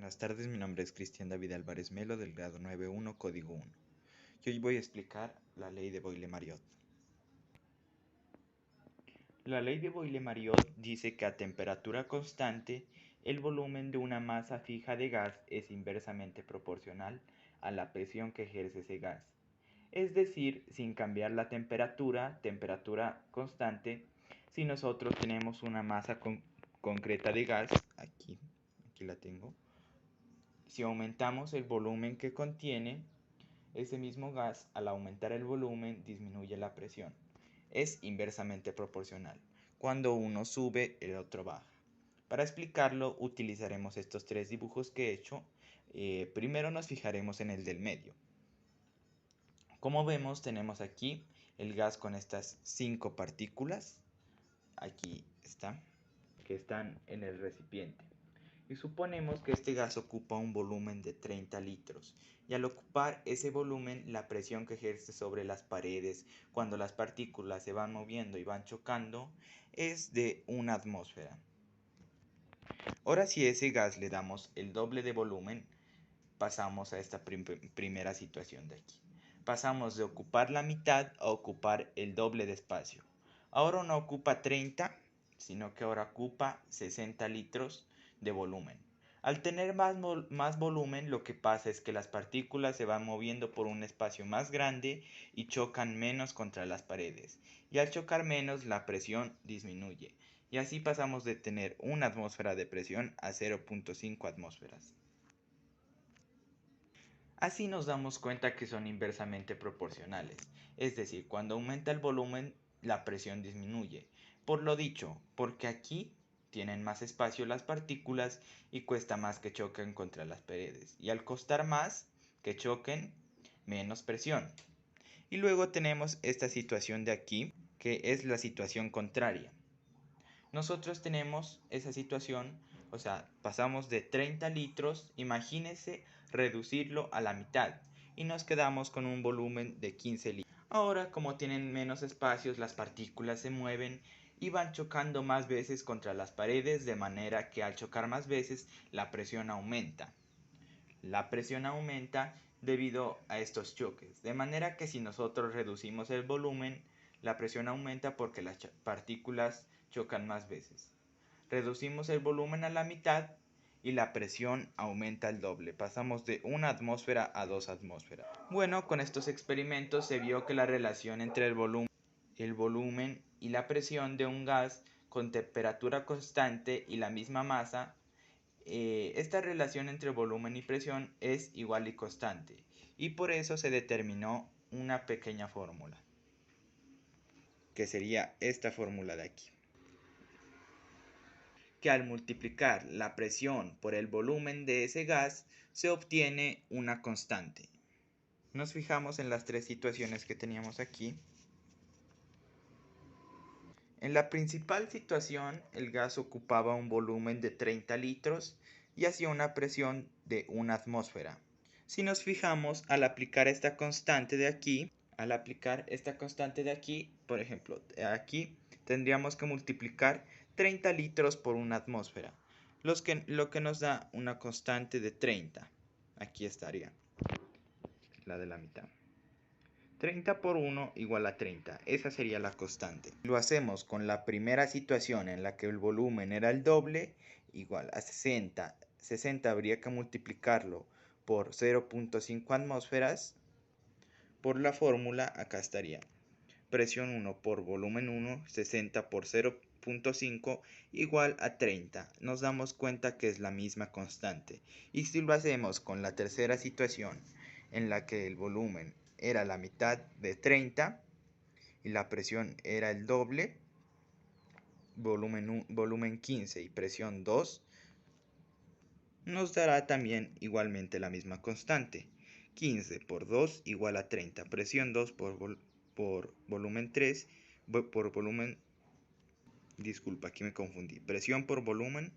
Buenas tardes, mi nombre es Cristian David Álvarez Melo del grado 9.1, código 1. Y hoy voy a explicar la ley de Boyle-Mariotte. La ley de Boyle-Mariotte dice que a temperatura constante, el volumen de una masa fija de gas es inversamente proporcional a la presión que ejerce ese gas. Es decir, sin cambiar la temperatura constante, si nosotros tenemos una masa concreta de gas, aquí la tengo. Si aumentamos el volumen que contiene, ese mismo gas, al aumentar el volumen, disminuye la presión. Es inversamente proporcional. Cuando uno sube, el otro baja. Para explicarlo, utilizaremos estos tres dibujos que he hecho. Primero nos fijaremos en el del medio. Como vemos, tenemos aquí el gas con estas 5 partículas. Aquí está, que están en el recipiente. Y suponemos que este gas ocupa un volumen de 30 litros, y al ocupar ese volumen, la presión que ejerce sobre las paredes cuando las partículas se van moviendo y van chocando es de 1 atmósfera. Ahora, si a ese gas le damos el doble de volumen, pasamos a esta primera situación de aquí. Pasamos de ocupar la mitad a ocupar el doble de espacio. Ahora no ocupa 30, sino que ahora ocupa 60 litros de volumen. Al tener más volumen, lo que pasa es que las partículas se van moviendo por un espacio más grande y chocan menos contra las paredes. Y al chocar menos, la presión disminuye. Y así pasamos de tener 1 atmósfera de presión a 0.5 atmósferas. Así nos damos cuenta que son inversamente proporcionales, es decir, cuando aumenta el volumen, la presión disminuye. Por lo dicho, porque aquí tienen más espacio las partículas y cuesta más que choquen contra las paredes, y al costar más que choquen, menos presión. Y luego tenemos esta situación de aquí, que es la situación contraria. Nosotros tenemos esa situación, o sea, pasamos de 30 litros, imagínense reducirlo a la mitad y nos quedamos con un volumen de 15 litros. Ahora, como tienen menos espacios, las partículas se mueven y van chocando más veces contra las paredes, de manera que al chocar más veces la presión aumenta. La presión aumenta debido a estos choques, de manera que si nosotros reducimos el volumen, la presión aumenta porque las partículas chocan más veces. Reducimos el volumen a la mitad y la presión aumenta el doble. Pasamos de 1 atmósfera a 2 atmósferas. Bueno, con estos experimentos se vio que la relación entre el volumen y la presión de un gas con temperatura constante y la misma masa, esta relación entre volumen y presión es igual y constante, y por eso se determinó una pequeña fórmula, que sería esta fórmula de aquí, que al multiplicar la presión por el volumen de ese gas se obtiene una constante. Nos fijamos en las tres situaciones que teníamos aquí. En la principal situación, el gas ocupaba un volumen de 30 litros y hacía una presión de 1 atmósfera. Si nos fijamos, al aplicar esta constante de aquí, por ejemplo, aquí tendríamos que multiplicar 30 litros por 1 atmósfera, lo que nos da una constante de 30. Aquí estaría, la de la mitad. 30 por 1 igual a 30, esa sería la constante. Lo hacemos con la primera situación en la que el volumen era el doble, igual a 60. 60 habría que multiplicarlo por 0.5 atmósferas. Por la fórmula, acá estaría presión 1 por volumen 1, 60 por 0.5 igual a 30. Nos damos cuenta que es la misma constante. Y si lo hacemos con la tercera situación en la que el volumen era la mitad de 30 y la presión era el doble, volumen 15 y presión 2, nos dará también igualmente la misma constante. 15 por 2 igual a 30. Presión 2 por volumen 3, por volumen, disculpa, aquí me confundí. Presión por volumen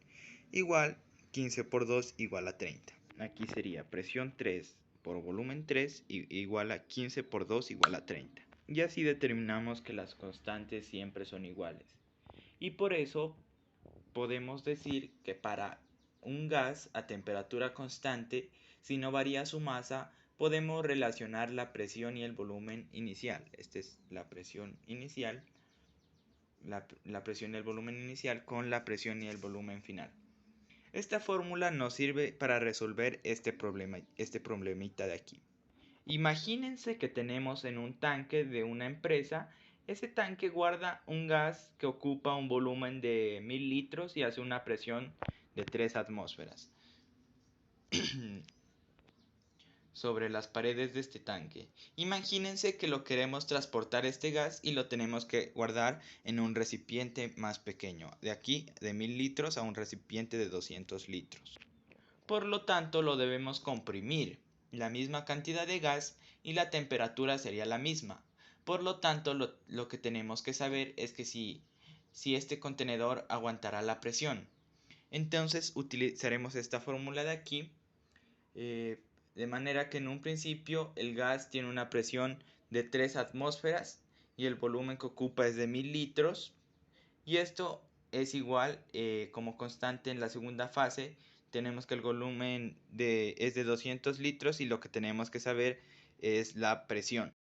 igual 15 por 2 igual a 30. Aquí sería presión 3 por volumen 3 igual a 15 por 2 igual a 30. Y así determinamos que las constantes siempre son iguales. Y por eso podemos decir que para un gas a temperatura constante, si no varía su masa, podemos relacionar la presión y el volumen inicial. Esta es la presión inicial, la presión y el volumen inicial con la presión y el volumen final. Esta fórmula nos sirve para resolver este problemita de aquí. Imagínense que tenemos en un tanque de una empresa, ese tanque guarda un gas que ocupa un volumen de 1000 litros y hace una presión de 3 atmósferas sobre las paredes de este tanque. Imagínense que lo queremos transportar este gas y lo tenemos que guardar en un recipiente más pequeño, de aquí de 1000 litros a un recipiente de 200 litros. Por lo tanto, lo debemos comprimir, la misma cantidad de gas y la temperatura sería la misma. Por lo tanto, lo que tenemos que saber es que si este contenedor aguantará la presión. Entonces utilizaremos esta fórmula de aquí, de manera que en un principio el gas tiene una presión de 3 atmósferas y el volumen que ocupa es de 1000 litros. Y esto es igual, como constante en la segunda fase, tenemos que el volumen es de 200 litros y lo que tenemos que saber es la presión.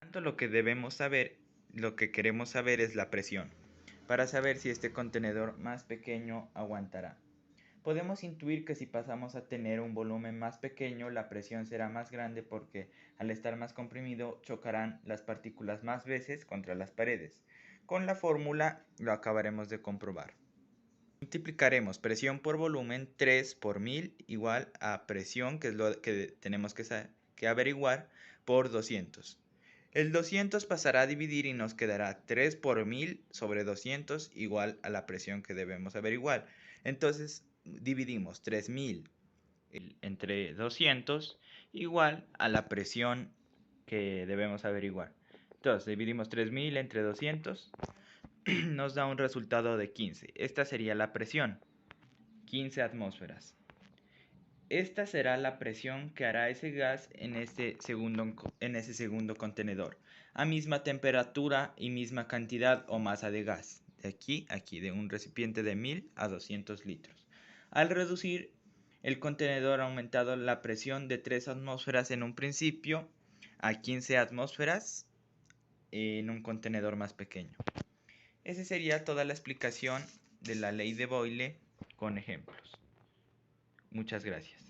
Por lo tanto, lo que queremos saber es la presión, para saber si este contenedor más pequeño aguantará. Podemos intuir que si pasamos a tener un volumen más pequeño, la presión será más grande porque al estar más comprimido chocarán las partículas más veces contra las paredes. Con la fórmula lo acabaremos de comprobar. Multiplicaremos presión por volumen 3 por 1000 igual a presión, que es lo que tenemos que averiguar, por 200. El 200 pasará a dividir y nos quedará 3 por 1000 sobre 200 igual a la presión que debemos averiguar. Entonces dividimos 3000 entre 200 igual a la presión que debemos averiguar. Entonces dividimos 3000 entre 200, nos da un resultado de 15. Esta sería la presión, 15 atmósferas. Esta será la presión que hará ese gas en ese segundo contenedor, a misma temperatura y misma cantidad o masa de gas, de aquí a aquí, de un recipiente de 1000 a 200 litros. Al reducir el contenedor ha aumentado la presión de 3 atmósferas en un principio a 15 atmósferas en un contenedor más pequeño. Esa sería toda la explicación de la ley de Boyle con ejemplos. Muchas gracias.